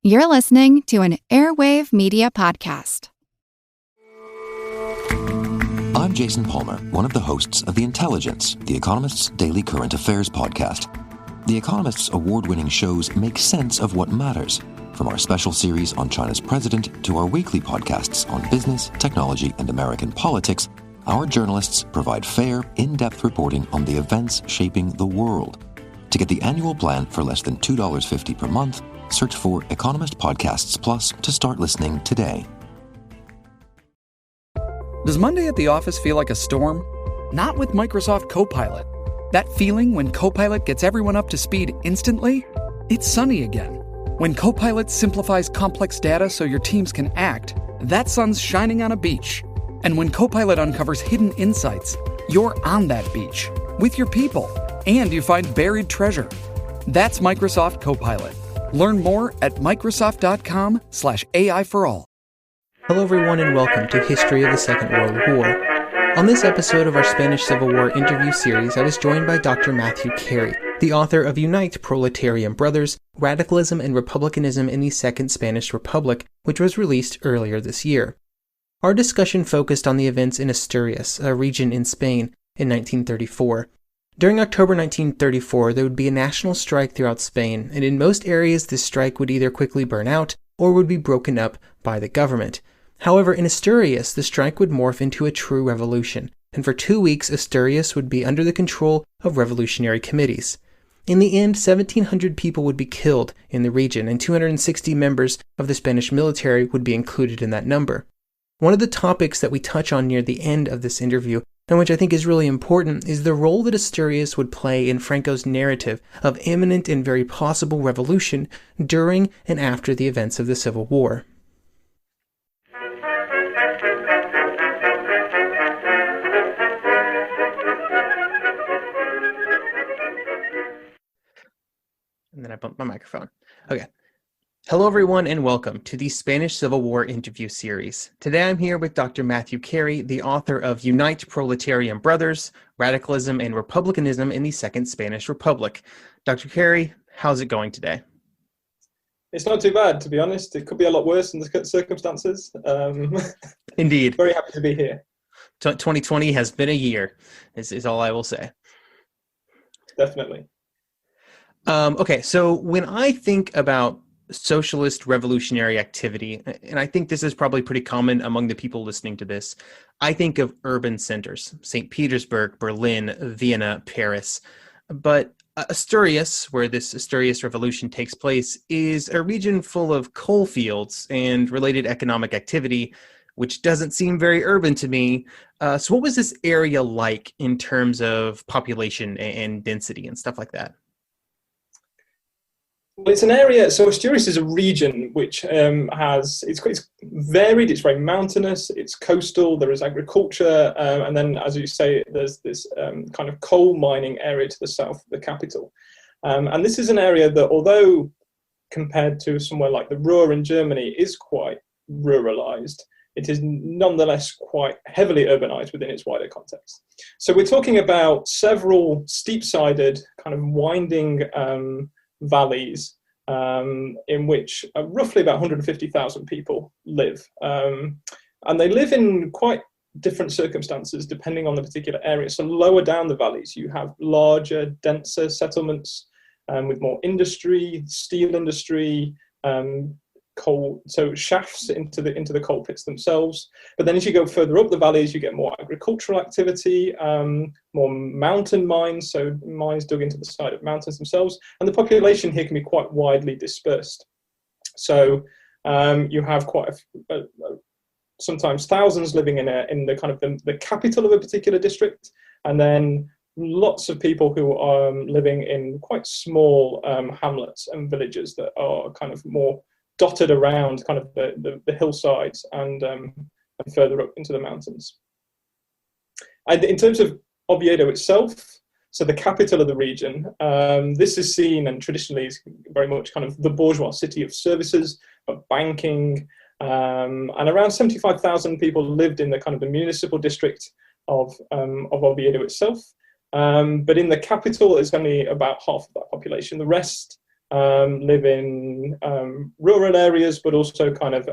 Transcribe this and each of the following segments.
You're listening to an Airwave Media Podcast. I'm Jason Palmer, one of the hosts of The Intelligence, The Economist's daily current affairs podcast. The Economist's award-winning shows make sense of what matters, from our special series on China's president to our weekly podcasts on business, technology, and American politics. Our journalists provide fair, in-depth reporting on the events shaping the world. To get the annual plan for less than $2.50 per month, search for Economist Podcasts Plus to start listening today. Does Monday at the office feel like a storm? Not with Microsoft Copilot. That feeling when Copilot gets everyone up to speed instantly? It's sunny again. When Copilot simplifies complex data so your teams can act, that sun's shining on a beach. And when Copilot uncovers hidden insights, you're on that beach with your people, and you find buried treasure. That's Microsoft Copilot. Learn more at Microsoft.com/AI for all. Hello everyone and welcome to History of the Second World War. On this episode of our Spanish Civil War interview series, I was joined by Dr. Matthew Kerry, the author of Unite, Proletarian Brothers, Radicalism and Republicanism in the Second Spanish Republic, which was released earlier this year. Our discussion focused on the events in Asturias, a region in Spain, in 1934. During October 1934, there would be a national strike throughout Spain, and in most areas this strike would either quickly burn out or would be broken up by the government. However, in Asturias, the strike would morph into a true revolution, and for 2 weeks Asturias would be under the control of revolutionary committees. In the end, 1,700 people would be killed in the region, and 260 members of the Spanish military would be included in that number. One of the topics that we touch on near the end of this interview, and which I think is really important, is the role that Asturias would play in Franco's narrative of imminent and very possible revolution during and after the events of the Civil War. And then I bumped my microphone. Okay. Hello, everyone, and welcome to the Spanish Civil War interview series. Today, I'm here with Dr. Matthew Kerry, the author of Unite, Proletarian Brothers, Radicalism and Republicanism in the Second Spanish Republic. Dr. Kerry, how's it going today? It's not too bad, to be honest. It could be a lot worse in the circumstances. Indeed. Very happy to be here. 2020 has been a year, is all I will say. Definitely. Okay, so when I think about socialist revolutionary activity, and I think this is probably pretty common among the people listening to this, I think of urban centers, St. Petersburg, Berlin, Vienna, Paris. But Asturias, where this Asturias revolution takes place, is a region full of coal fields and related economic activity, which doesn't seem very urban to me. So what was this area like in terms of population and density and stuff like that? Well, it's an area, so Asturias is a region which it's varied, it's very mountainous, it's coastal, there is agriculture, and then, as you say, there's this kind of coal mining area to the south of the capital. And this is an area that, although compared to somewhere like the Ruhr in Germany, is quite ruralized, it is nonetheless quite heavily urbanized within its wider context. So we're talking about several steep-sided, kind of winding valleys in which roughly about 150,000 people live. And they live in quite different circumstances depending on the particular area. So lower down the valleys, you have larger, denser settlements with more industry, steel industry, coal, so shafts into the coal pits themselves. But then as you go further up the valleys, you get more agricultural activity, more mountain mines, so mines dug into the side of mountains themselves. And the population here can be quite widely dispersed. So you have quite sometimes thousands living in the kind of the capital of a particular district, and then lots of people who are living in quite small hamlets and villages that are kind of more dotted around kind of the hillsides and further up into the mountains. And in terms of Oviedo itself, so the capital of the region, this is seen and traditionally is very much kind of the bourgeois city of services, of banking, and around 75,000 people lived in the kind of the municipal district of Oviedo itself. But in the capital, it's only about half of that population. The rest live in rural areas, but also kind of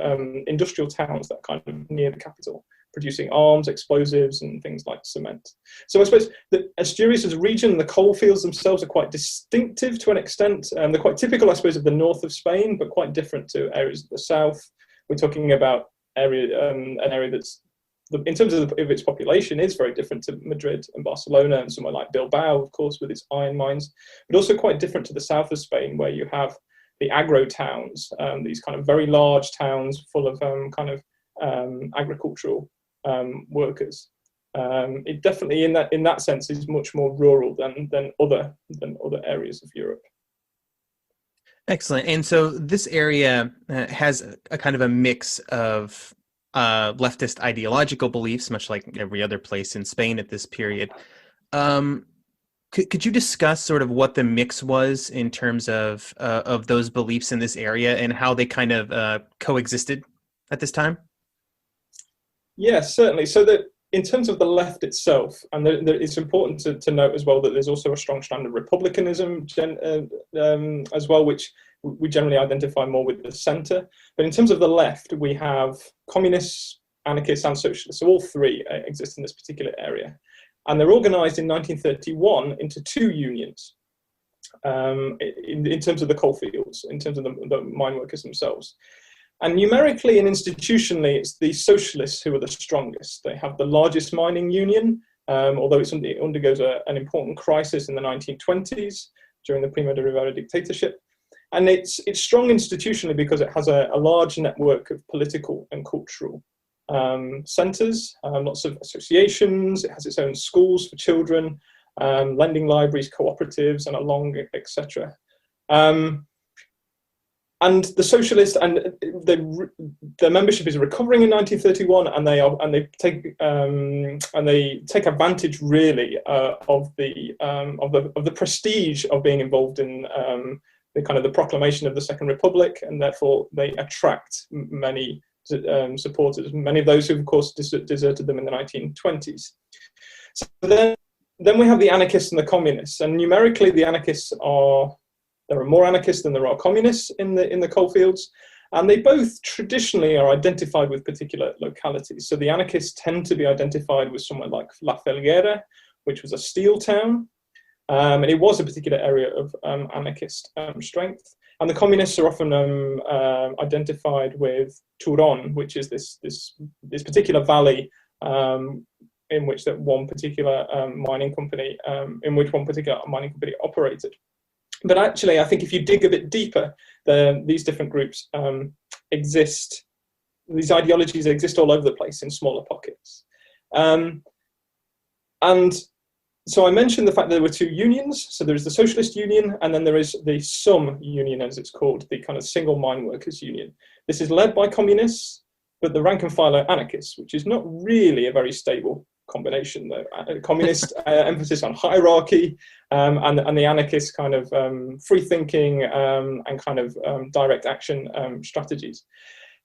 industrial towns that are kind of near the capital, producing arms, explosives, and things like cement. So I suppose that Asturias as a region, the coal fields themselves are quite distinctive to an extent. They're quite typical, I suppose, of the north of Spain, but quite different to areas of the south. We're talking about an area that's, in terms of its population, is very different to Madrid and Barcelona and somewhere like Bilbao, of course, with its iron mines, but also quite different to the south of Spain, where you have the agro towns, these kind of very large towns full of agricultural workers. It definitely, in that sense, is much more rural than other areas of Europe. Excellent. And so this area has a kind of a mix of leftist ideological beliefs, much like every other place in Spain at this period. Could you discuss sort of what the mix was in terms of those beliefs in this area and how they kind of coexisted at this time? Yes, certainly. So that in terms of the left itself, and it's important to note as well that there's also a strong strand of republicanism as well, which we generally identify more with the centre. But in terms of the left, we have communists, anarchists, and socialists. So all three exist in this particular area. And they're organised in 1931 into two unions in terms of the coal fields, in terms of the mine workers themselves. And numerically and institutionally, it's the socialists who are the strongest. They have the largest mining union, although it undergoes an important crisis in the 1920s during the Primo de Rivera dictatorship. And it's strong institutionally because it has a large network of political and cultural centres, lots of associations. It has its own schools for children, lending libraries, cooperatives, and a long etc. And the socialists and their membership is recovering in 1931, and they take advantage really of the prestige of being involved in the kind of the proclamation of the Second Republic, and therefore they attract many supporters, many of those who of course deserted them in the 1920s. So then we have the anarchists and the communists, and numerically the anarchists there are more anarchists than there are communists in the coalfields, and they both traditionally are identified with particular localities. So the anarchists tend to be identified with somewhere like La Felguera, which was a steel town, and it was a particular area of anarchist strength. And the communists are often identified with Turon, which is this particular valley in which one particular mining company operated. But actually, I think if you dig a bit deeper, these different groups exist. These ideologies exist all over the place in smaller pockets. And so I mentioned the fact that there were two unions. So there is the Socialist Union, and then there is the SUM Union, as it's called, the kind of single mine workers union. This is led by communists, but the rank and file are anarchists, which is not really a very stable combination, though. Communist emphasis on hierarchy, and the anarchist kind of free thinking and kind of direct action strategies.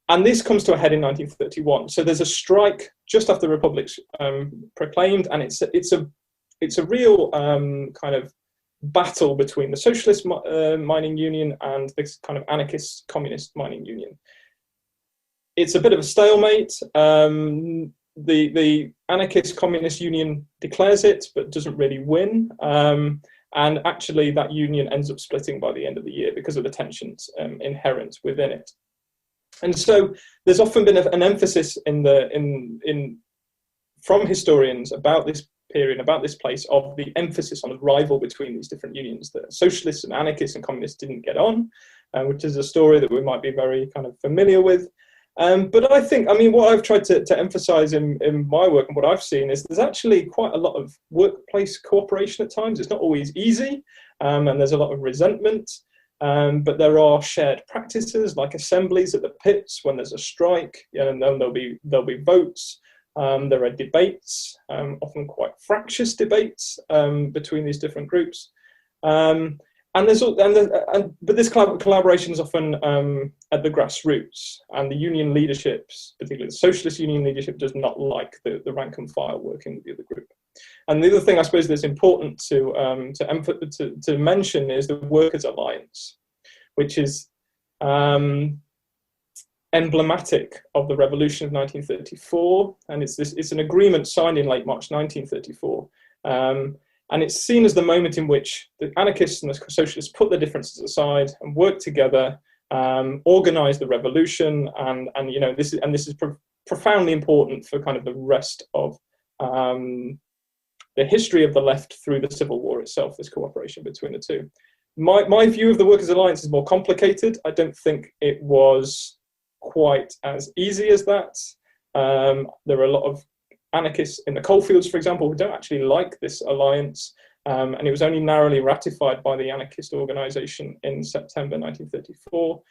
And this comes to a head in 1931. So there's a strike just after the Republic's proclaimed, and it's a real kind of battle between the Socialist mining union and this kind of anarchist communist mining union. It's a bit of a stalemate. The anarchist communist union declares it, but doesn't really win. And actually that union ends up splitting by the end of the year because of the tensions inherent within it. And so there's often been an emphasis from historians about this period, about this place, of the emphasis on a rival between these different unions. The socialists and anarchists and communists didn't get on, which is a story that we might be very kind of familiar with. But I think, what I've tried to emphasize in my work and what I've seen is there's actually quite a lot of workplace cooperation at times. It's not always easy, and there's a lot of resentment, but there are shared practices like assemblies at the pits when there's a strike, and then there'll be votes. There are debates, often quite fractious debates between these different groups. But this collaboration is often at the grassroots, and the union leaderships, particularly the socialist union leadership, does not like the rank and file working with the other group. And the other thing I suppose that's important to mention is the Workers' Alliance. which is emblematic of the revolution of 1934, and it's an agreement signed in late March 1934, and it's seen as the moment in which the anarchists and the socialists put their differences aside and work together, organize the revolution, and this is profoundly important for kind of the rest of the history of the left through the Civil War itself, this cooperation between the two. My view of the Workers' Alliance is more complicated. I don't think it was quite as easy as that. There are a lot of anarchists in the coalfields, for example, who don't actually like this alliance, and it was only narrowly ratified by the anarchist organization in September 1934.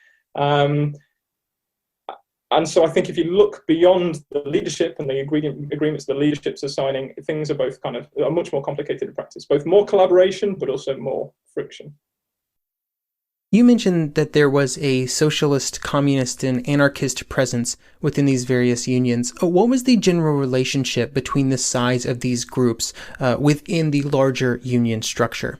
And so I think if you look beyond the leadership and the agreements the leaderships are signing, things are both are much more complicated in practice, both more collaboration, but also more friction. You mentioned that there was a socialist, communist, and anarchist presence within these various unions. What was the general relationship between the size of these groups within the larger union structure?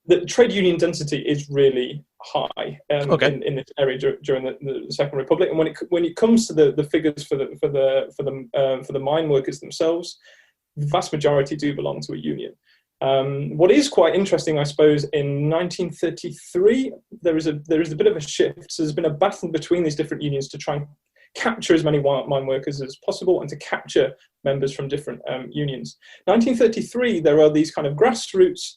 The trade union density is really high in this area during the Second Republic, and when it comes to the figures for the mine workers themselves, the vast majority do belong to a union. What is quite interesting, I suppose, in 1933, there is a bit of a shift. So there's been a battle between these different unions to try and capture as many mine workers as possible and to capture members from different unions. 1933, there are these kind of grassroots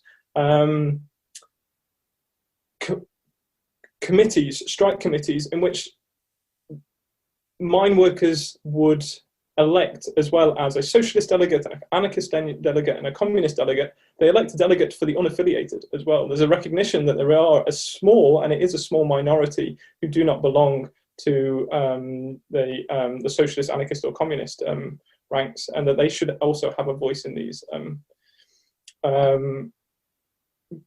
committees, strike committees, in which mine workers would elect, as well as a socialist delegate, an anarchist delegate, and a communist delegate. They elect a delegate for the unaffiliated as well. There's a recognition that there are a small, and it is a small minority, who do not belong to the socialist, anarchist, or communist ranks, and that they should also have a voice in these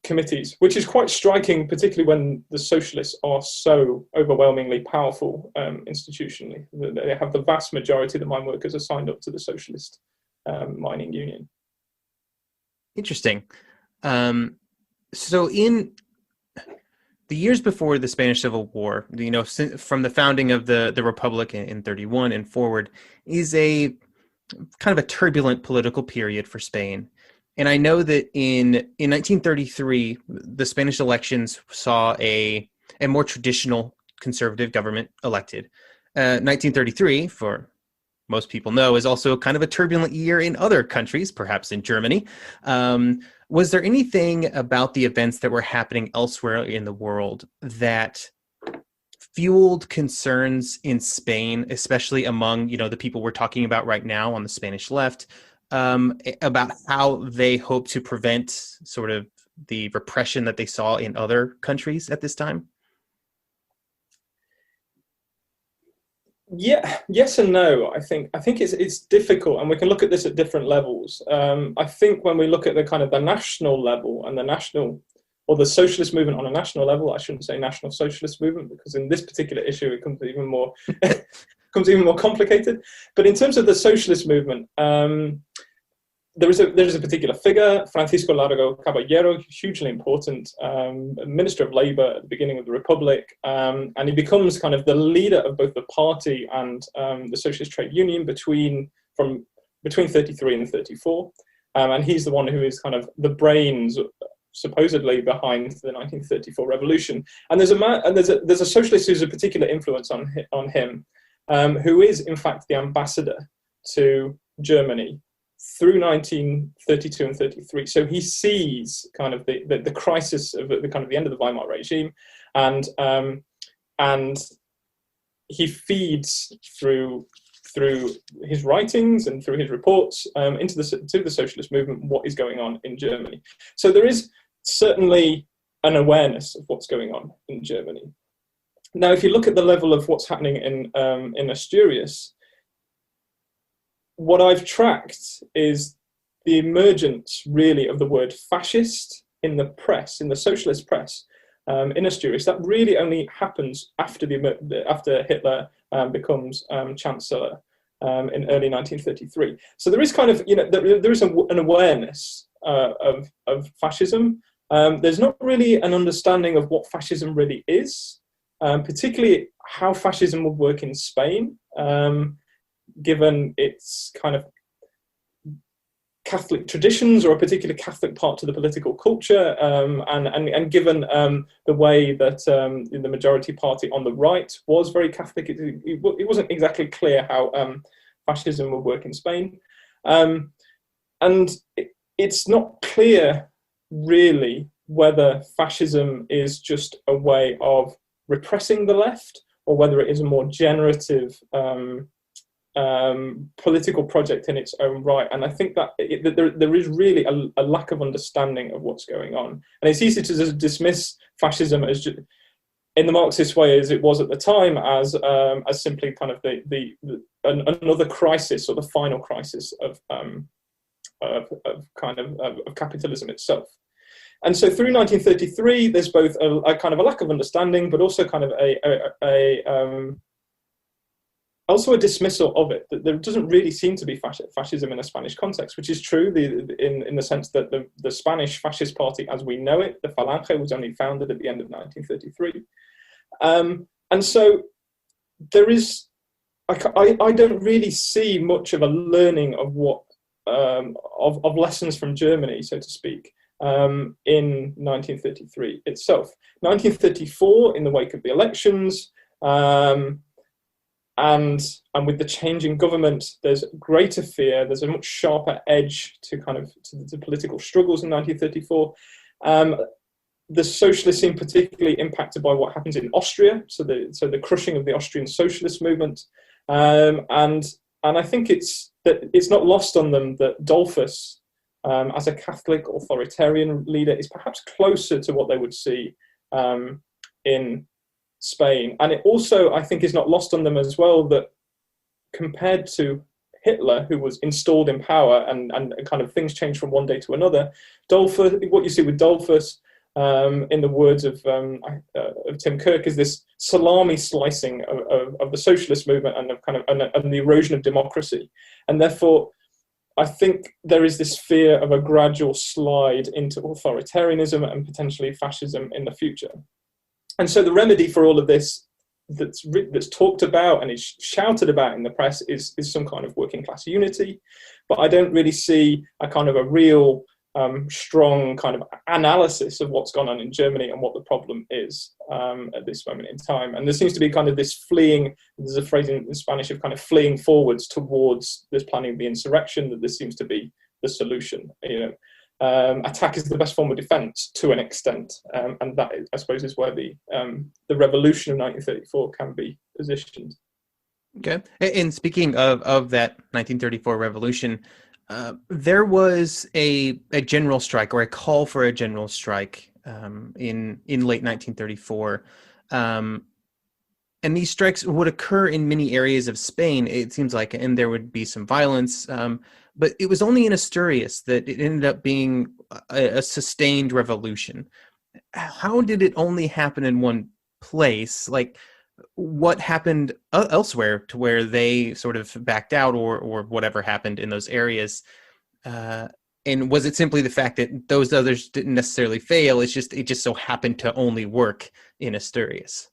committees, which is quite striking, particularly when the socialists are so overwhelmingly powerful institutionally. They have the vast majority of the mine workers are signed up to the socialist mining union. Interesting. So in the years before the Spanish Civil War, from the founding of the Republic in 31 and forward, is a kind of a turbulent political period for Spain. And I know that in 1933, the Spanish elections saw a more traditional conservative government elected. 1933, for most people know, is also kind of a turbulent year in other countries, perhaps in Germany. Was there anything about the events that were happening elsewhere in the world that fueled concerns in Spain, especially among, the people we're talking about right now on the Spanish left, about how they hope to prevent sort of the repression that they saw in other countries at this time? Yeah, yes and no. I think it's difficult, and we can look at this at different levels. I think when we look at the kind of the national level and the socialist movement on a national level, I shouldn't say national socialist movement, because in this particular issue it becomes even more complicated. But in terms of the socialist movement, there is a particular figure, Francisco Largo Caballero, hugely important, Minister of Labour at the beginning of the Republic, and he becomes kind of the leader of both the party and the Socialist Trade Union between 33 and 34, and he's the one who is kind of the brains, supposedly, behind the 1934 revolution. And there's a socialist who's a particular influence on him, who is in fact the ambassador to Germany through 1932 and 33. So he sees kind of the crisis of the kind of the end of the Weimar regime, and he feeds through his writings and through his reports to the socialist movement what is going on in Germany. So there is certainly an awareness of what's going on in Germany. Now, if you look at the level of what's happening in Asturias, what I've tracked is the emergence, really, of the word fascist in the press, in the socialist press, in Asturias. That really only happens after Hitler becomes chancellor in early 1933. So there is kind of, there is an awareness of fascism, There's not really an understanding of what fascism really is, particularly how fascism would work in Spain, given its kind of Catholic traditions or a particular Catholic part to the political culture, and given the way that the majority party on the right was very Catholic, it wasn't exactly clear how fascism would work in Spain. And it's not clear really whether fascism is just a way of repressing the left or whether it is a more generative political project in its own right. And I think that there is really a lack of understanding of what's going on. And it's easy to just dismiss fascism as just, in the Marxist way as it was at the time, as simply kind of another crisis or the final crisis of capitalism itself. And so through 1933, there's both a kind of a lack of understanding, but also kind of also a dismissal of it, that there doesn't really seem to be fascism in a Spanish context, which is true in the sense that the Spanish fascist party as we know it, the Falange, was only founded at the end of 1933. And so there is, I don't really see much of a learning of what, of lessons from Germany, so to speak, in 1933 itself. 1934, in the wake of the elections, and with the changing government, there's greater fear. There's a much sharper edge to the political struggles in 1934. The socialists seem particularly impacted by what happens in Austria, so the crushing of the Austrian socialist movement, and I think it's not lost on them that Dollfuss, as a Catholic authoritarian leader, is perhaps closer to what they would see in Spain. And it also, I think, is not lost on them as well that compared to Hitler, who was installed in power and kind of things changed from one day to another, Dollfuss, what you see with Dollfuss, in the words of Tim Kirk, is this salami slicing of the socialist movement and of and the erosion of democracy. And therefore, I think there is this fear of a gradual slide into authoritarianism and potentially fascism in the future. And so the remedy for all of this that's talked about and is shouted about in the press is some kind of working class unity. But I don't really see a kind of a real strong kind of analysis of what's gone on in Germany and what the problem is at this moment in time. And there seems to be kind of this fleeing, there's a phrase in Spanish of kind of fleeing forwards towards this planning of the insurrection, that this seems to be the solution. Attack is the best form of defense to an extent. And that, I suppose, is where the revolution of 1934 can be positioned. Okay. And speaking of that 1934 revolution, there was a general strike, or a call for a general strike in late 1934. And these strikes would occur in many areas of Spain, it seems like, and there would be some violence. But it was only in Asturias that it ended up being a sustained revolution. How did it only happen in one place? Like, what happened elsewhere to where they sort of backed out, or whatever happened in those areas? And was it simply the fact that those others didn't necessarily fail? It just so happened to only work in Asturias?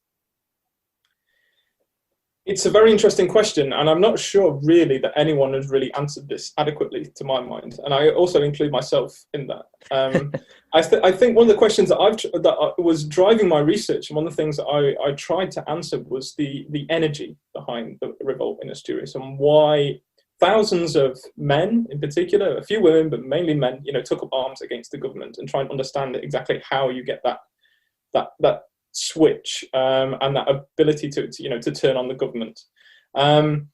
It's a very interesting question, and I'm not sure really that anyone has really answered this adequately, to my mind. And I also include myself in that. I think one of the questions that was driving my research, and one of the things that I tried to answer, was the energy behind the revolt in Asturias, and why thousands of men, in particular, a few women, but mainly men, took up arms against the government, and try and understand exactly how you get that switch and that ability to turn on the government. And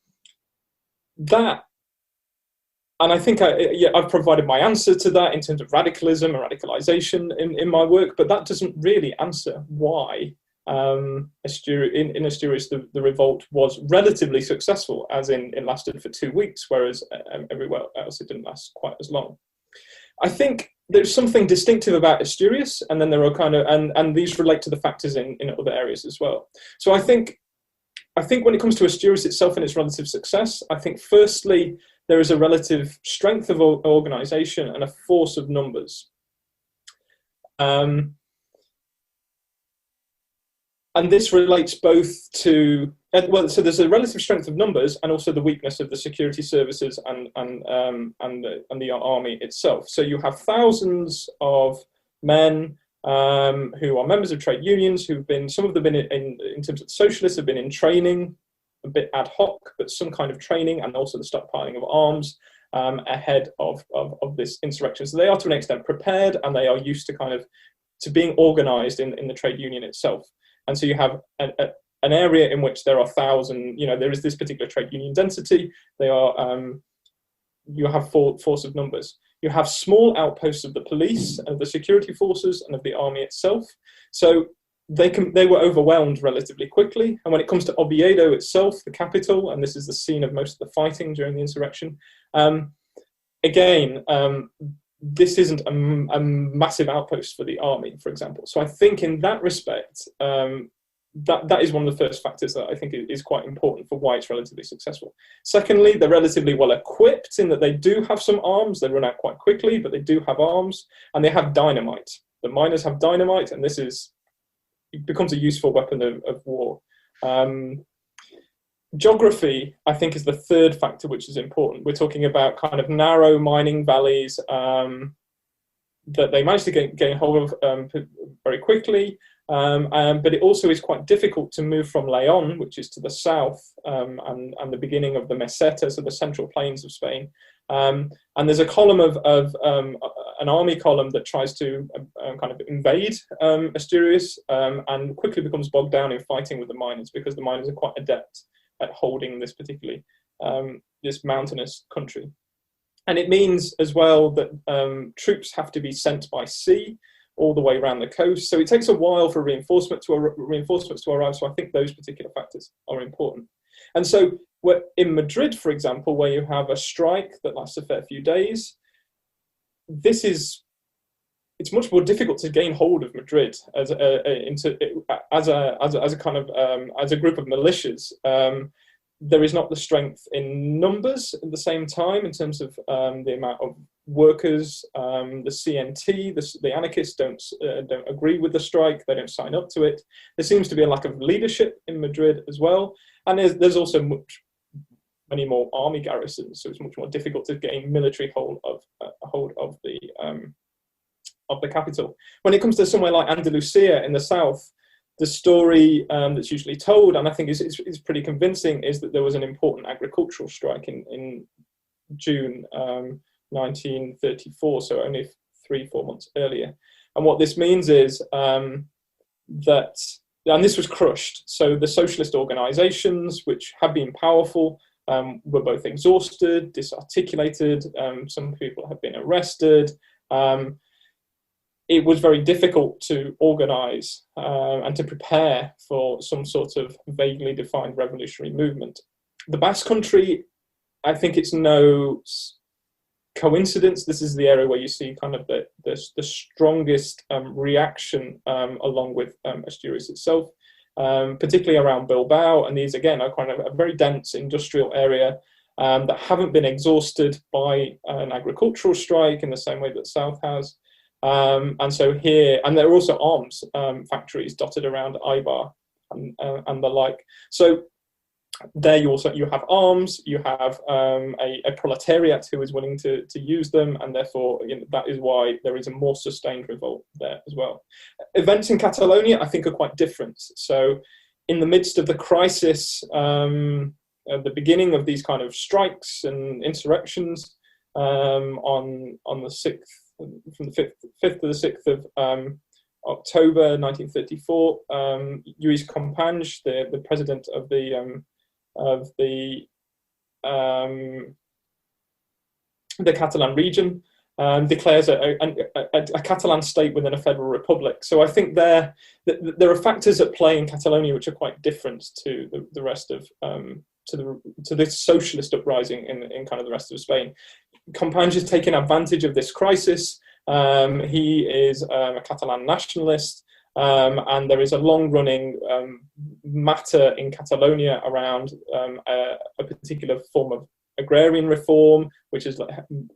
I think I've provided my answer to that in terms of radicalism and radicalization in my work, but that doesn't really answer why in Asturias the revolt was relatively successful, as in it lasted for 2 weeks, whereas everywhere else it didn't last quite as long. I think there's something distinctive about Asturias, and then there are and these relate to the factors in other areas as well. So I think when it comes to Asturias itself and its relative success, I think firstly there is a relative strength of organisation and a force of numbers. And this relates both to, so there's a relative strength of numbers and also the weakness of the security services and the army itself. So you have thousands of men who are members of trade unions, who've been, some of them been in terms of socialists, have been in training, a bit ad hoc, but some kind of training, and also the stockpiling of arms ahead of this insurrection. So they are to an extent prepared, and they are used to being organized in the trade union itself. And so you have an area in which there are there is this particular trade union density. They are, you have force of numbers. You have small outposts of the police, of the security forces, and of the army itself. So they were overwhelmed relatively quickly. And when it comes to Oviedo itself, the capital, and this is the scene of most of the fighting during the insurrection, this isn't a massive outpost for the army, for example. So I think in that respect, that is one of the first factors that I think is quite important for why it's relatively successful. Secondly, they're relatively well equipped in that they do have some arms. They run out quite quickly, but they do have arms, and they have dynamite. The miners have dynamite, and it becomes a useful weapon of war. Geography, I think, is the third factor which is important. We're talking about kind of narrow mining valleys that they managed to gain hold of very quickly, but it also is quite difficult to move from León, which is to the south, and the beginning of the Meseta, so the central plains of Spain. And there's a column of an army column that tries to kind of invade Asturias, and quickly becomes bogged down in fighting with the miners, because the miners are quite adept at holding this particularly this mountainous country. And it means as well that troops have to be sent by sea all the way around the coast. So it takes a while for reinforcements to arrive. So I think those particular factors are important. And so in Madrid, for example, where you have a strike that lasts a fair few days, it's much more difficult to gain hold of Madrid as a group of militias. There is not the strength in numbers at the same time in terms of the amount of workers. The CNT, the anarchists don't agree with the strike. They don't sign up to it. There seems to be a lack of leadership in Madrid as well, and there's also many more army garrisons, so it's much more difficult to gain military hold of the capital. When it comes to somewhere like Andalusia in the south, the story that's usually told, and I think is pretty convincing, is that there was an important agricultural strike in June 1934, so only 3-4 months earlier. And what this means is that, and this was crushed, so the socialist organizations, which had been powerful, were both exhausted, disarticulated, some people had been arrested. It was very difficult to organize and to prepare for some sort of vaguely defined revolutionary movement. The Basque Country, I think it's no coincidence, this is the area where you see kind of the strongest reaction along with Asturias itself, particularly around Bilbao. And these, again, are kind of a very dense industrial area that haven't been exhausted by an agricultural strike in the same way that South has. And so here, and there are also arms factories dotted around Eibar and the like. So there you have arms, you have a proletariat who is willing to use them, and therefore that is why there is a more sustained revolt there as well. Events in Catalonia, I think, are quite different. So in the midst of the crisis, at the beginning of these kind of strikes and insurrections, on the 6th, from the 5th to the 6th of October 1934, Lluís Companys, the president of the Catalan region, declares a Catalan state within a federal republic. So I think there are factors at play in Catalonia which are quite different to the rest of to this socialist uprising in kind of the rest of Spain. Companys is taking advantage of this crisis. He is a Catalan nationalist, and there is a long-running matter in Catalonia around a particular form agrarian reform, which has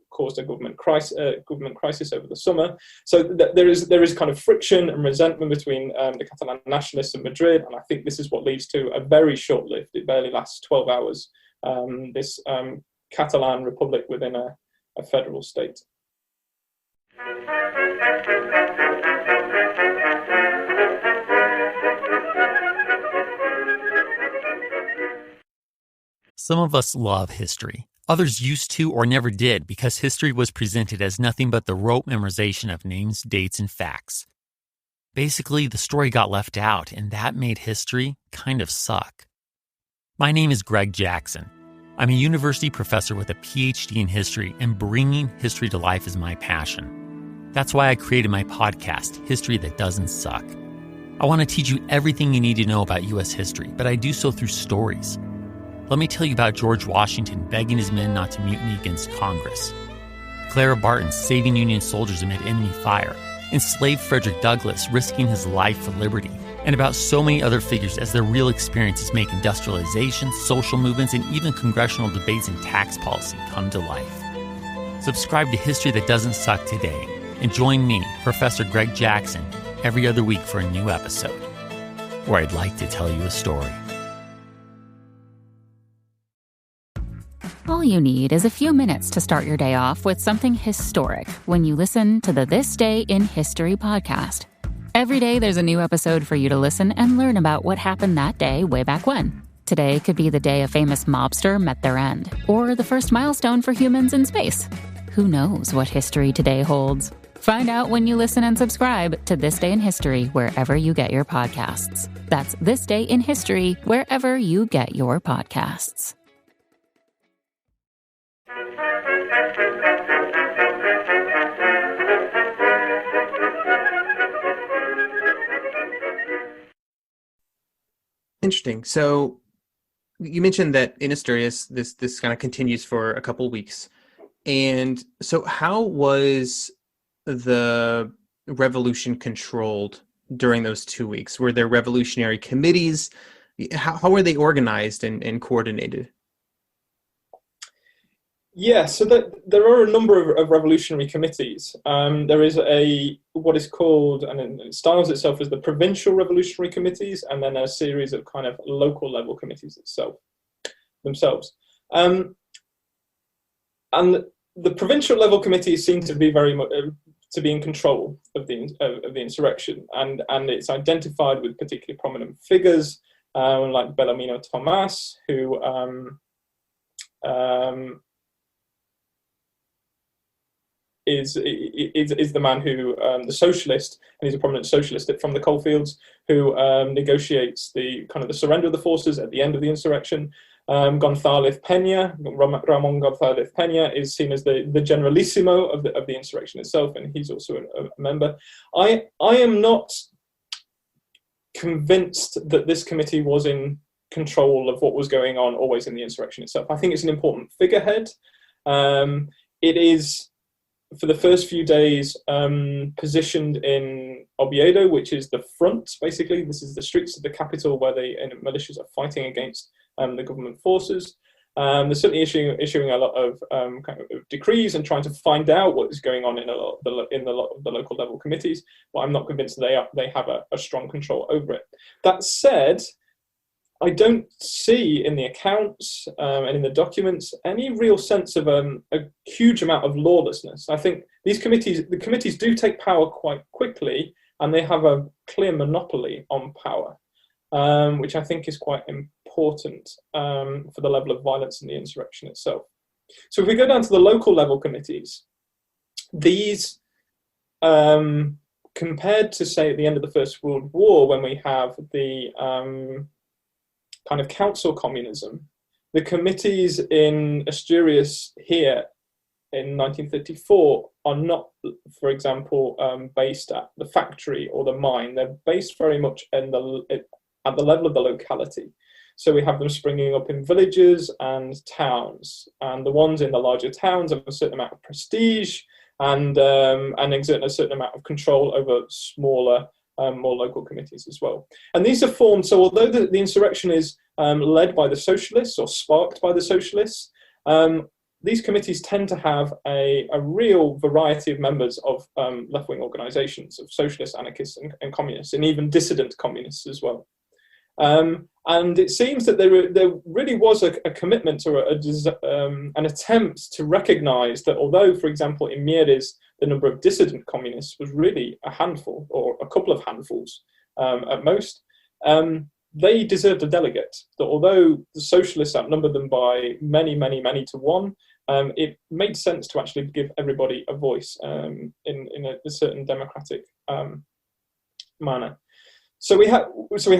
caused a government crisis over the summer. So there is kind of friction and resentment between the Catalan nationalists and Madrid, and I think this is what leads to a very short-lived, it barely lasts 12 hours, this Catalan republic within a federal state. Some of us love history. Others used to or never did because history was presented as nothing but the rote memorization of names, dates, and facts. Basically, the story got left out, and that made history kind of suck. My name is Greg Jackson. I'm a university professor with a PhD in history, and bringing history to life is my passion. That's why I created my podcast, History That Doesn't Suck. I want to teach you everything you need to know about U.S. history, but I do so through stories. Let me tell you about George Washington begging his men not to mutiny against Congress, Clara Barton saving Union soldiers amid enemy fire, enslaved Frederick Douglass risking his life for liberty, and about so many other figures as their real experiences make industrialization, social movements, and even congressional debates and tax policy come to life. Subscribe to History That Doesn't Suck today, and join me, Professor Greg Jackson, every other week for a new episode, where I'd like to tell you a story. All you need is a few minutes to start your day off with something historic when you listen to the This Day in History podcast. Every day there's a new episode for you to listen and learn about what happened that day way back when. Today could be the day a famous mobster met their end, or the first milestone for humans in space. Who knows what history today holds? Find out when you listen and subscribe to This Day in History wherever you get your podcasts. That's This Day in History wherever you get your podcasts. Interesting. So you mentioned that in Asturias, this kind of continues for a couple of weeks. And so how was the revolution controlled during those 2 weeks? Were there revolutionary committees? How were they organized and coordinated? Yeah, so there are a number of revolutionary committees. There is what is called, and it styles itself as the provincial revolutionary committees, and then a series of kind of local level committees themselves. And the provincial level committees seem to be very much to be in control of the insurrection, and it's identified with particularly prominent figures like Bellarmino Tomás, who is the man who, the socialist, and he's a prominent socialist from the coalfields, who negotiates the surrender of the forces at the end of the insurrection. Ramon González Peña is seen as the generalissimo of the insurrection itself, and he's also a member. I am not convinced that this committee was in control of what was going on always in the insurrection itself. I think it's an important figurehead. It is, for the first few days, positioned in Oviedo, which is the front, basically. This is the streets of the capital where the militias are fighting against the government forces. They're certainly issuing a lot of kind of decrees and trying to find out what is going on in a lot of the local level committees, but I'm not convinced they have a strong control over it. That said, I don't see in the accounts and in the documents any real sense of a huge amount of lawlessness. I think the committees do take power quite quickly, and they have a clear monopoly on power, which I think is quite important for the level of violence in the insurrection itself. So if we go down to the local level committees, these, compared to, say, at the end of the First World War, when we have the kind of council communism, the committees in Asturias here in 1934 are not, for example, based at the factory or the mine. They're based very much at the level of the locality. So we have them springing up in villages and towns, and the ones in the larger towns have a certain amount of prestige and exert a certain amount of control over smaller, more local committees as well. And these are formed, so although the insurrection is led by the socialists or sparked by the socialists, These committees tend to have a real variety of members of left-wing organisations, of socialists, anarchists and communists, and even dissident communists as well. And it seems that there really was a commitment or an attempt to recognise that although, for example, in Mieres, the number of dissident communists was really a handful or a couple of handfuls at most, they deserved a delegate. That although the socialists outnumbered them by many, many, many to one, it made sense to actually give everybody a voice in a certain democratic manner. So we have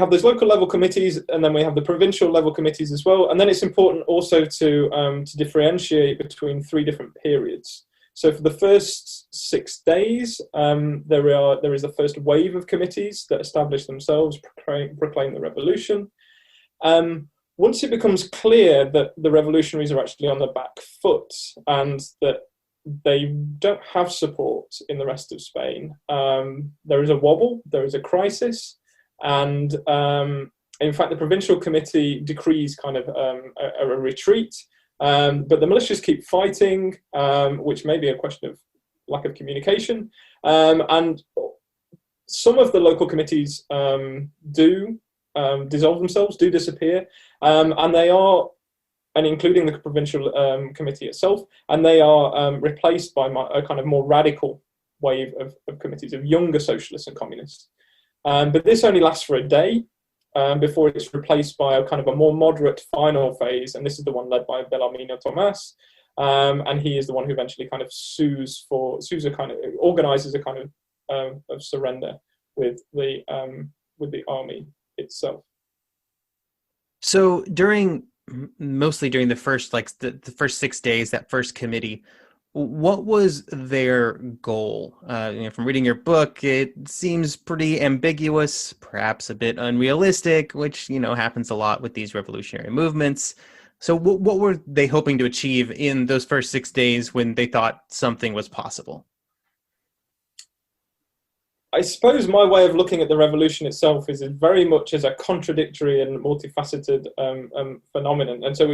those local level committees, and then we have the provincial level committees as well. And then it's important also to differentiate between three different periods. So for the first 6 days, there is the first wave of committees that establish themselves, proclaim the revolution. Once it becomes clear that the revolutionaries are actually on the back foot and that they don't have support in the rest of Spain, there is a wobble, there is a crisis, and in fact the provincial committee decrees kind of a retreat, but the militias keep fighting, which may be a question of lack of communication, and some of the local committees do dissolve themselves, do disappear, and they are, and including the provincial committee itself, and they are replaced by a kind of more radical wave of committees of younger socialists and communists. But this only lasts for a day before it's replaced by a kind of a more moderate final phase, and this is the one led by Belarmino Tomás, and he is the one who eventually kind of organizes a kind of surrender with the army itself. So mostly during the first the first 6 days, that first committee, what was their goal? From reading your book, it seems pretty ambiguous, perhaps a bit unrealistic, which happens a lot with these revolutionary movements. So what were they hoping to achieve in those first 6 days when they thought something was possible? I suppose my way of looking at the revolution itself is very much as a contradictory and multifaceted phenomenon. And so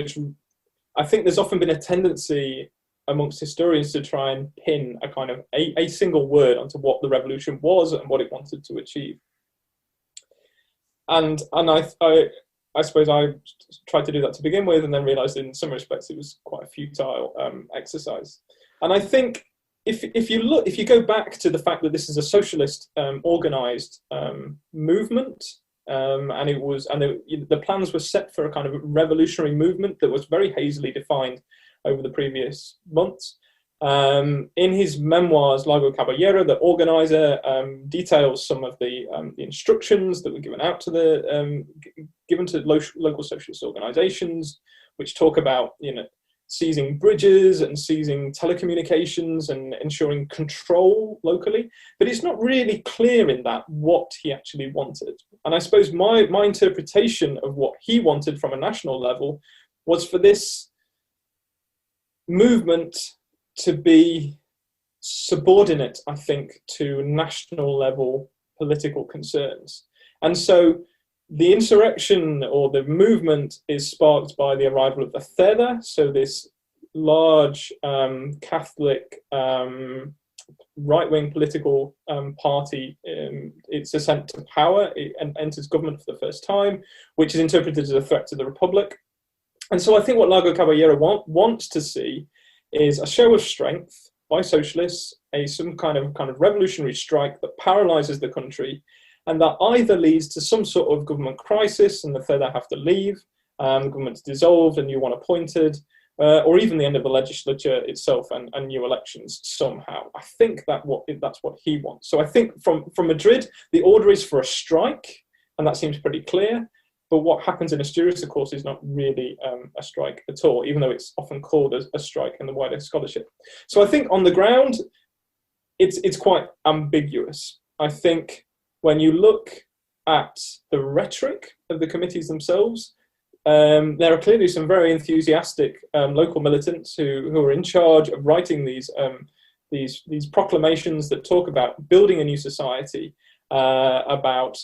I think there's often been a tendency amongst historians to try and pin a kind of a single word onto what the revolution was and what it wanted to achieve. And I suppose I tried to do that to begin with, and then realised in some respects it was quite a futile exercise. And I think if you go back to the fact that this is a socialist organised movement, and the plans were set for a kind of revolutionary movement that was very hazily defined over the previous months. In his memoirs, Largo Caballero, the organizer, details some of the instructions that were given out to given to local socialist organizations, which talk about seizing bridges and seizing telecommunications and ensuring control locally. But it's not really clear in that what he actually wanted. And I suppose my interpretation of what he wanted from a national level was for this movement to be subordinate, I think, to national level political concerns. And so the insurrection or the movement is sparked by the arrival of the Ceda, so this large Catholic right-wing political party. Its ascent to power, it enters government for the first time, which is interpreted as a threat to the Republic. And so I think what Largo Caballero wants to see is a show of strength by socialists, some kind of revolutionary strike that paralyzes the country, and that either leads to some sort of government crisis and the Ceda have to leave, the government's dissolved, a new one appointed, or even the end of the legislature itself and new elections somehow. I think that's what he wants. So I think from Madrid, the order is for a strike, and that seems pretty clear. But what happens in Asturias, of course, is not really a strike at all, even though it's often called a strike in the wider scholarship. So I think on the ground, it's quite ambiguous. I think when you look at the rhetoric of the committees themselves, there are clearly some very enthusiastic local militants who are in charge of writing these proclamations that talk about building a new society, about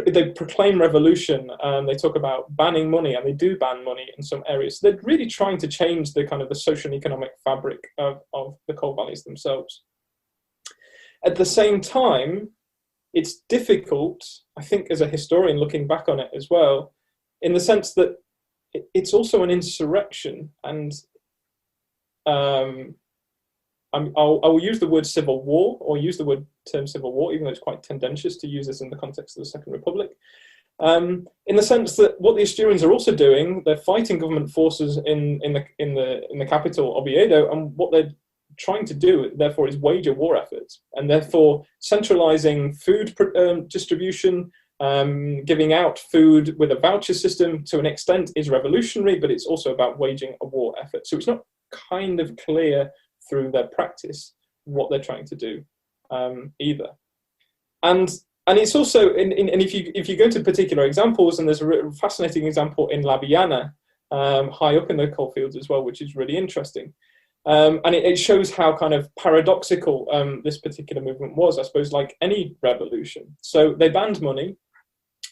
they proclaim revolution, and they talk about banning money, and they do ban money in some areas. So they're really trying to change the kind of the social and economic fabric of the coal valleys themselves. At the same time, it's difficult, I think, as a historian looking back on it as well, in the sense that it's also an insurrection, and I will use the word civil war, or use the term civil war, even though it's quite tendentious to use this in the context of the Second Republic, in the sense that what the Asturians are also doing, they're fighting government forces in the capital, Oviedo, and what they're trying to do, therefore, is wage a war effort, and therefore centralizing food distribution, giving out food with a voucher system to an extent is revolutionary, but it's also about waging a war effort. So it's not kind of clear through their practice what they're trying to do either. And it's also, and if you go to particular examples, and there's a fascinating example in La Viana, high up in the coalfields as well, which is really interesting. And it shows how kind of paradoxical this particular movement was, I suppose, like any revolution. So they banned money,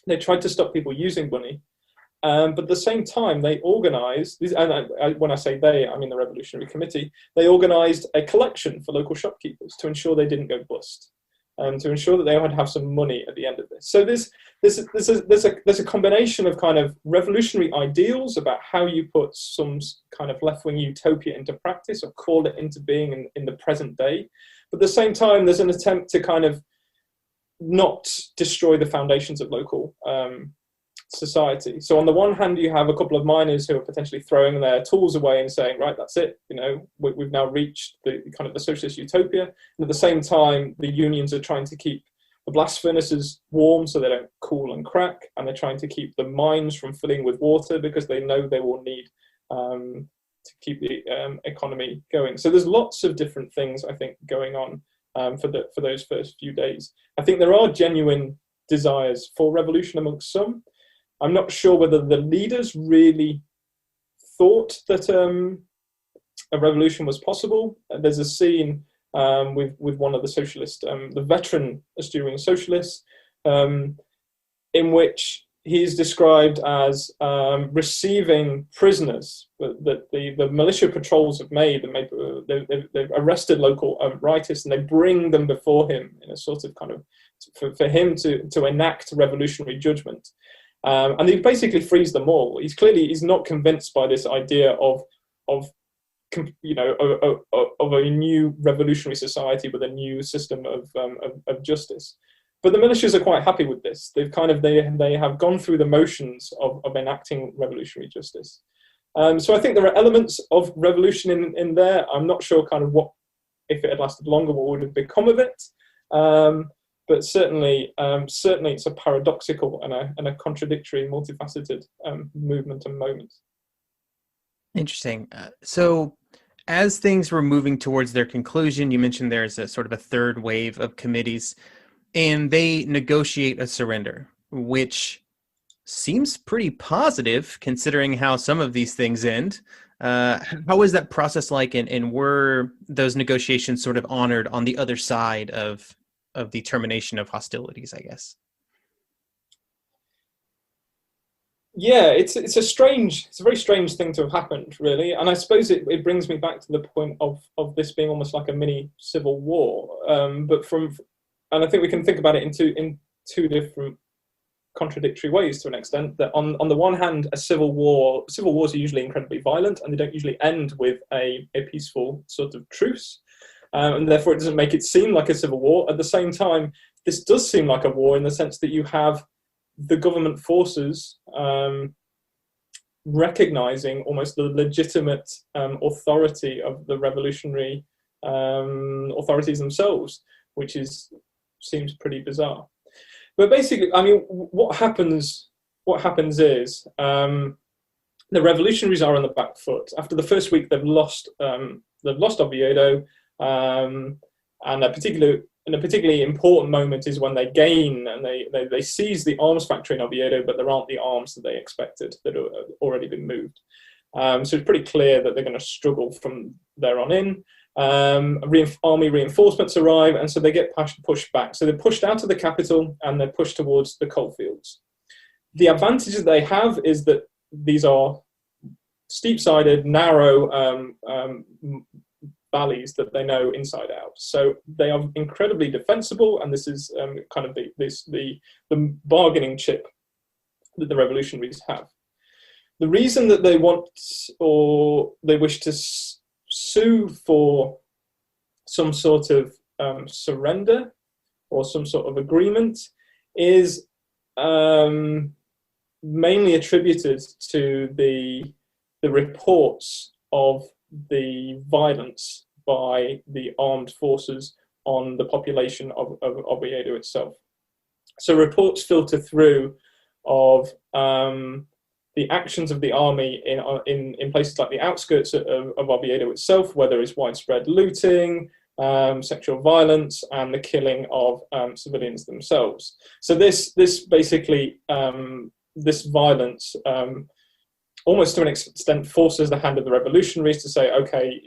they tried to stop people using money, but at the same time they organised, and when I say they, I mean the Revolutionary Committee, they organised a collection for local shopkeepers to ensure they didn't go bust, to ensure that they would have some money at the end of this. So there's a combination of kind of revolutionary ideals about how you put some kind of left-wing utopia into practice, or call it into being in the present day. But at the same time, there's an attempt to kind of not destroy the foundations of local society. So on the one hand, you have a couple of miners who are potentially throwing their tools away and saying, right, that's it, we've now reached the kind of the socialist utopia. And at the same time, the unions are trying to keep the blast furnaces warm so they don't cool and crack, and they're trying to keep the mines from filling with water because they know they will need to keep the economy going. So there's lots of different things, I think, going on for those first few days. I think there are genuine desires for revolution amongst some. I'm not sure whether the leaders really thought that a revolution was possible. There's a scene with one of the socialists, the veteran Asturian socialists, in which he's described as receiving prisoners that the militia patrols have made, and they've arrested local rightists, and they bring them before him in a sort of kind of for him to enact revolutionary judgment. And he basically frees them all. He's not convinced by this idea of a new revolutionary society with a new system of justice. But the militias are quite happy with this. They have gone through the motions of enacting revolutionary justice. So I think there are elements of revolution in there. I'm not sure kind of what, if it had lasted longer, what would have become of it. But certainly it's a paradoxical and a contradictory, multifaceted movement and moment. Interesting. So as things were moving towards their conclusion, you mentioned there's a sort of a third wave of committees, and they negotiate a surrender, which seems pretty positive considering how some of these things end. How was that process like, and were those negotiations sort of honored on the other side of the termination of hostilities, I guess? Yeah, it's a very strange thing to have happened, really. And I suppose it brings me back to the point of this being almost like a mini civil war. And I think we can think about it in two different contradictory ways to an extent. That on the one hand, civil wars are usually incredibly violent, and they don't usually end with a peaceful sort of truce. And therefore it doesn't make it seem like a civil war. At the same time, this does seem like a war in the sense that you have the government forces recognizing almost the legitimate authority of the revolutionary authorities themselves, which seems pretty bizarre. But basically, I mean, what happens is the revolutionaries are on the back foot. After the first week, they've lost Oviedo. And a particularly important moment is when they gain and they seize the arms factory in Oviedo, but there aren't the arms that they expected that have already been moved. So it's pretty clear that they're going to struggle from there on in. Army reinforcements arrive, and so they get pushed back. So they're pushed out of the capital and they're pushed towards the coalfields. The advantages they have is that these are steep-sided, narrow valleys that they know inside out. So they are incredibly defensible, and this is kind of the bargaining chip that the revolutionaries have. The reason that they want, or they wish to sue for some sort of surrender or some sort of agreement is mainly attributed to the reports of the violence by the armed forces on the population of Oviedo itself. So reports filter through of the actions of the army in places like the outskirts of Oviedo itself, where there is widespread looting, sexual violence, and the killing of civilians themselves. So this basically, this violence almost to an extent forces the hand of the revolutionaries to say, okay,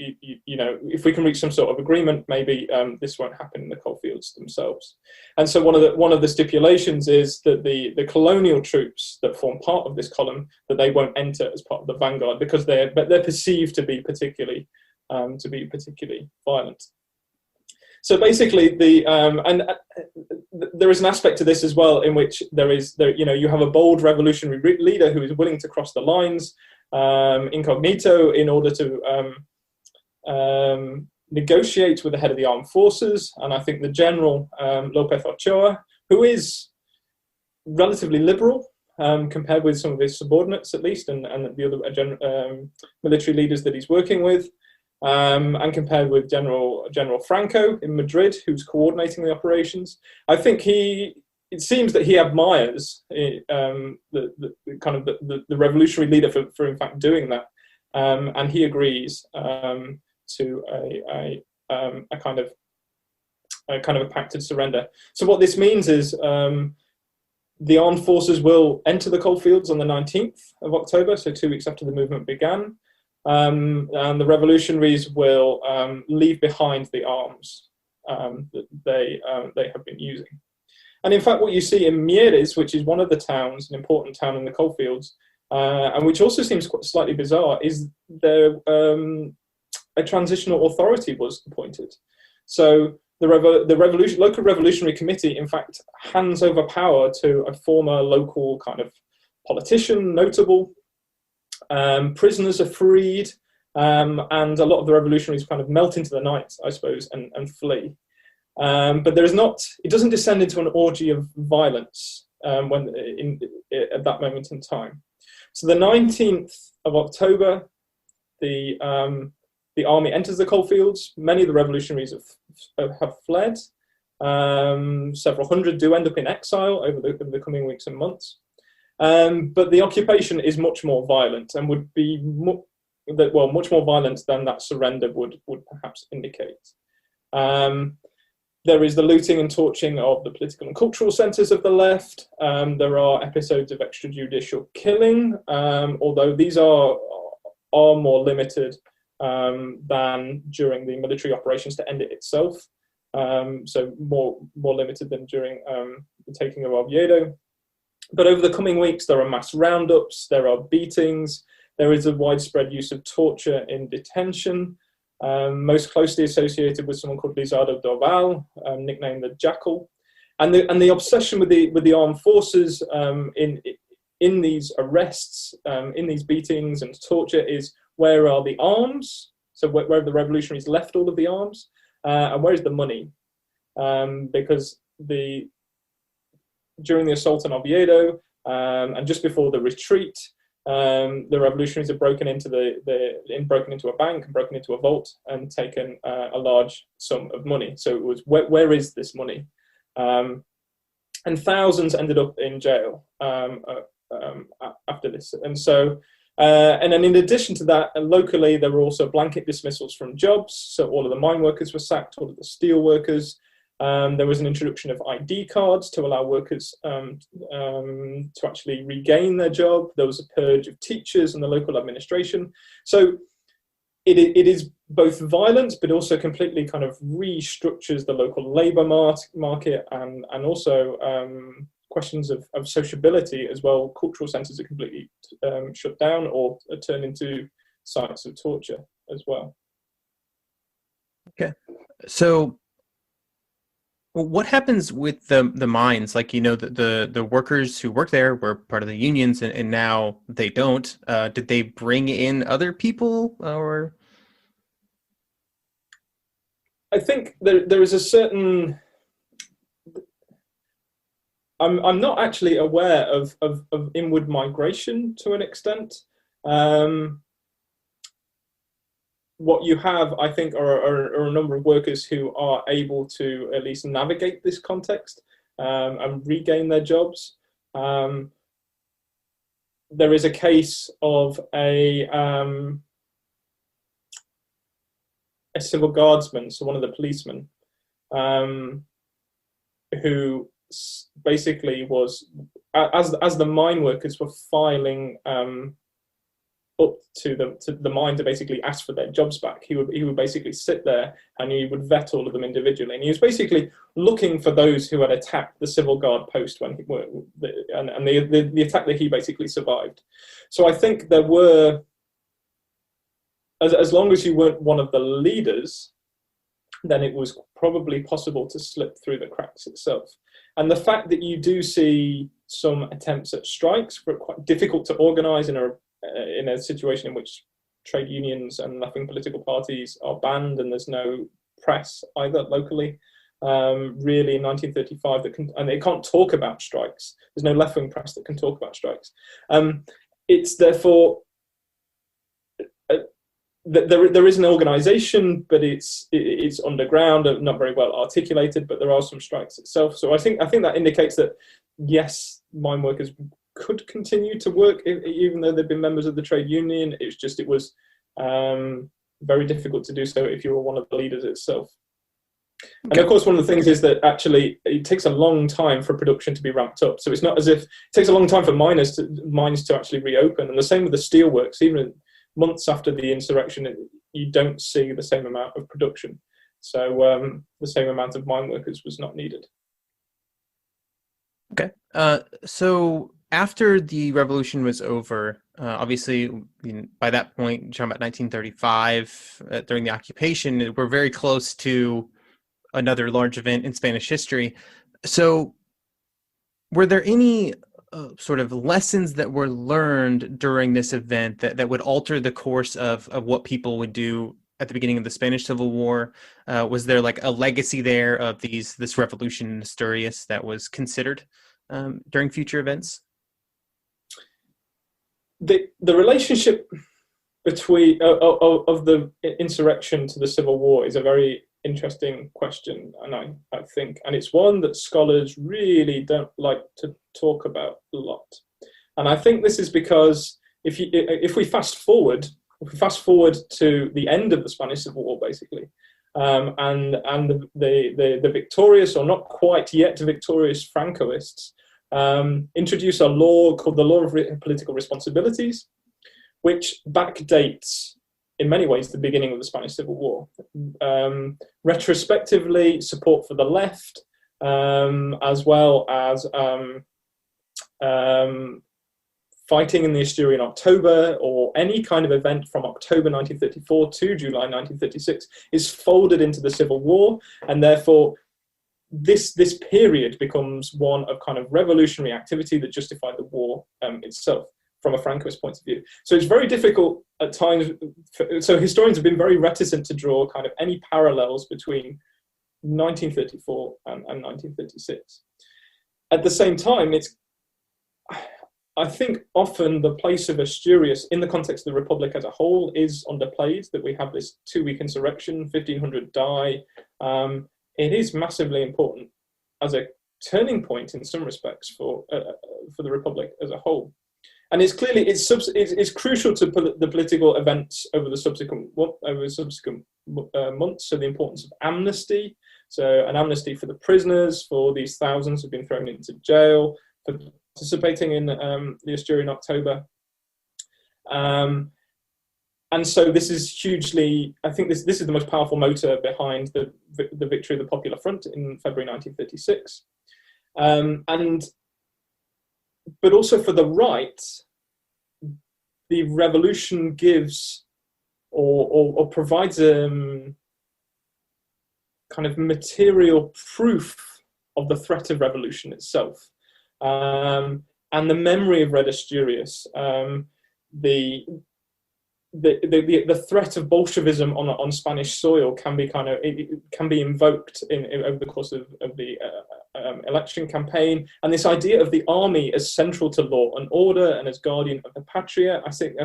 you know, if we can reach some sort of agreement, maybe this won't happen in the coalfields themselves. And so one of the stipulations is that the colonial troops that form part of this column, that they won't enter as part of the vanguard because they're perceived to be particularly violent. So basically, there is an aspect to this as well in which you have a bold revolutionary leader who is willing to cross the lines incognito in order to negotiate with the head of the armed forces. And I think the general López Ochoa, who is relatively liberal compared with some of his subordinates at least, and the other military leaders that he's working with. And compared with General Franco in Madrid, who's coordinating the operations, I think it seems that he admires the revolutionary leader for in fact doing that, and he agrees to a kind of a pacted surrender. So what this means is the armed forces will enter the coalfields on the 19th of October, so 2 weeks after the movement began. And the revolutionaries will leave behind the arms that they have been using. And in fact, what you see in Mieres, which is one of the towns, an important town in the coalfields, and which also seems quite slightly bizarre, is there a transitional authority was appointed. So the local revolutionary committee, in fact, hands over power to a former local kind of politician, notable. Prisoners are freed, and a lot of the revolutionaries kind of melt into the night, I suppose, and flee. But it doesn't descend into an orgy of violence at that moment in time. So the 19th of October, the army enters the coalfields. Many of the revolutionaries have fled. Several hundred do end up in exile over the coming weeks and months. But the occupation is much more violent and would be much more violent than that surrender would perhaps indicate. There is the looting and torching of the political and cultural centres of the left. There are episodes of extrajudicial killing, although these are more limited than during the military operations to end it itself. So more limited than during the taking of Oviedo. But over the coming weeks, there are mass roundups, there are beatings, there is a widespread use of torture in detention, most closely associated with someone called Lizardo Doval, nicknamed the Jackal. And the obsession with the armed forces in these arrests, in these beatings and torture is, where are the arms? So where have the revolutionaries left all of the arms? And where is the money? Because during the assault on Oviedo and just before the retreat, the revolutionaries had broken into a bank and broken into a vault and taken a large sum of money. So it was, where is this money? And thousands ended up in jail after this. And so, and then in addition to that, locally there were also blanket dismissals from jobs. So all of the mine workers were sacked, all of the steel workers. There was an introduction of ID cards to allow workers to actually regain their job. There was a purge of teachers and the local administration. So it is both violent, but also completely kind of restructures the local labour market, and also questions of sociability as well. Cultural centres are completely shut down or turned into sites of torture as well. Okay, so what happens with the mines? Like, the workers who work there were part of the unions, and now they don't. Did they bring in other people, or? I think there is a certain. I'm not actually aware of inward migration to an extent. What you have, I think, are a number of workers who are able to at least navigate this context and regain their jobs. There is a case of a civil guardsman, so one of the policemen, who basically was, as the mine workers were filing up to the mine to basically ask for their jobs back, he would basically sit there and he would vet all of them individually, and he was basically looking for those who had attacked the civil guard post when the attack that he basically survived. So I think there were, as long as you weren't one of the leaders, then it was probably possible to slip through the cracks itself. And the fact that you do see some attempts at strikes, were quite difficult to organise in a situation in which trade unions and left-wing political parties are banned, and there's no press either locally. Really, in 1935, and they can't talk about strikes. There's no left-wing press that can talk about strikes. It's therefore there is an organisation, but it's underground, not very well articulated. But there are some strikes itself. So I think that indicates that yes, mine workers could continue to work even though they've been members of the trade union. It was very difficult to do so if you were one of the leaders itself. Okay. And of course, one of the things is that actually it takes a long time for production to be ramped up. So it's not as if it takes a long time for mines to actually reopen. And the same with the steelworks. Even months after the insurrection, you don't see the same amount of production. So the same amount of mine workers was not needed. Okay. So after the revolution was over, obviously, by that point, you're talking about 1935, during the occupation, we're very close to another large event in Spanish history. So were there any sort of lessons that were learned during this event that would alter the course of what people would do at the beginning of the Spanish Civil War? Was there like a legacy there of this revolution in Asturias that was considered during future events? The relationship between of the insurrection to the Civil War is a very interesting question, and I think, and it's one that scholars really don't like to talk about a lot. And I think this is because if we fast forward to the end of the Spanish Civil War, basically, and the victorious, or not quite yet victorious, Francoists introduce a law called the Law of Political Responsibilities, which backdates in many ways the beginning of the Spanish Civil War. Retrospectively, support for the left, as well as fighting in the Asturian October, or any kind of event from October 1934 to July 1936, is folded into the Civil War, and therefore this period becomes one of kind of revolutionary activity that justified the war itself from a Francoist point of view. So it's very difficult at times. So historians have been very reticent to draw kind of any parallels between 1934 and 1936. At the same time, I think often the place of Asturias in the context of the Republic as a whole is underplayed, that we have this 2-week insurrection, 1,500 die. It is massively important as a turning point in some respects for the Republic as a whole. And it's clearly it's crucial to the political events over the subsequent months. So the importance of amnesty, so an amnesty for the prisoners, for these thousands who've been thrown into jail for participating in the Asturian October. And so this is hugely, I think this is the most powerful motor behind the victory of the Popular Front in February 1936. But also for the right, the revolution gives or provides kind of material proof of the threat of revolution itself, and the memory of Red Asturias, the threat of Bolshevism on Spanish soil can be invoked over the course of the election campaign, and this idea of the army as central to law and order and as guardian of the patria, I think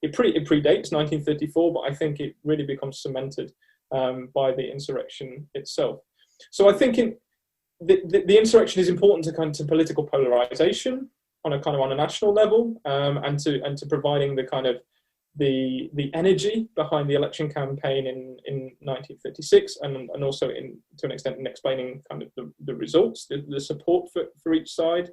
it predates 1934, but I think it really becomes cemented by the insurrection itself. So I think the insurrection is important to political polarization on a national level, and to providing the kind of the energy behind the election campaign in 1936, and also to an extent in explaining kind of the results, the support for each side.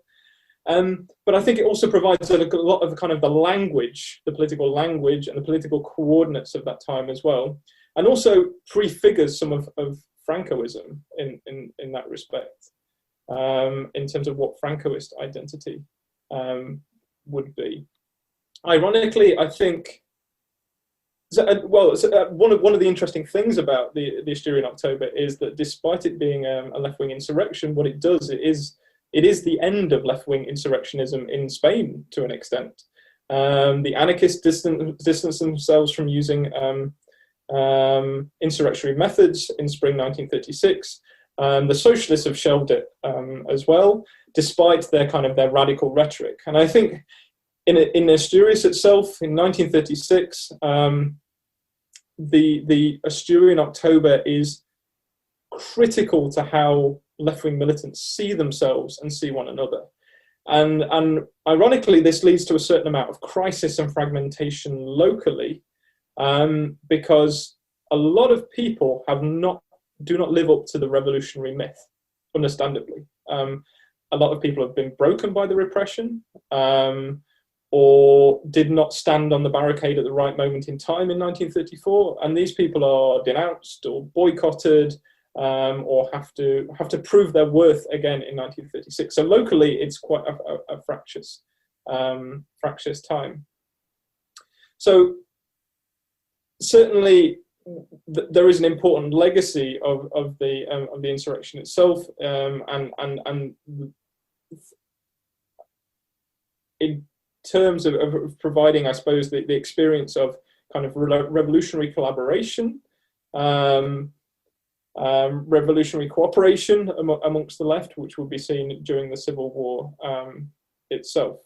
But I think it also provides a lot of kind of the language, the political language and the political coordinates of that time as well, and also prefigures some of Francoism in that respect, in terms of what Francoist identity would be. Ironically, I think, one of the interesting things about the Asturian October is that despite it being a left-wing insurrection, what it does, it is the end of left-wing insurrectionism in Spain to an extent. The anarchists distance themselves from using insurrectionary methods in spring 1936. The socialists have shelved it as well, despite their radical rhetoric. And I think in Asturias itself, in 1936, the Asturian October is critical to how left-wing militants see themselves and see one another. And ironically, this leads to a certain amount of crisis and fragmentation locally, because a lot of people do not live up to the revolutionary myth, understandably. A lot of people have been broken by the repression, or did not stand on the barricade at the right moment in time in 1934, and these people are denounced or boycotted, or have to prove their worth again in 1936. So locally, it's quite a fractious time. So certainly, there is an important legacy of the insurrection itself, and in terms of providing, I suppose, the experience of kind of revolutionary collaboration, revolutionary cooperation amongst the left, which will be seen during the Civil War itself.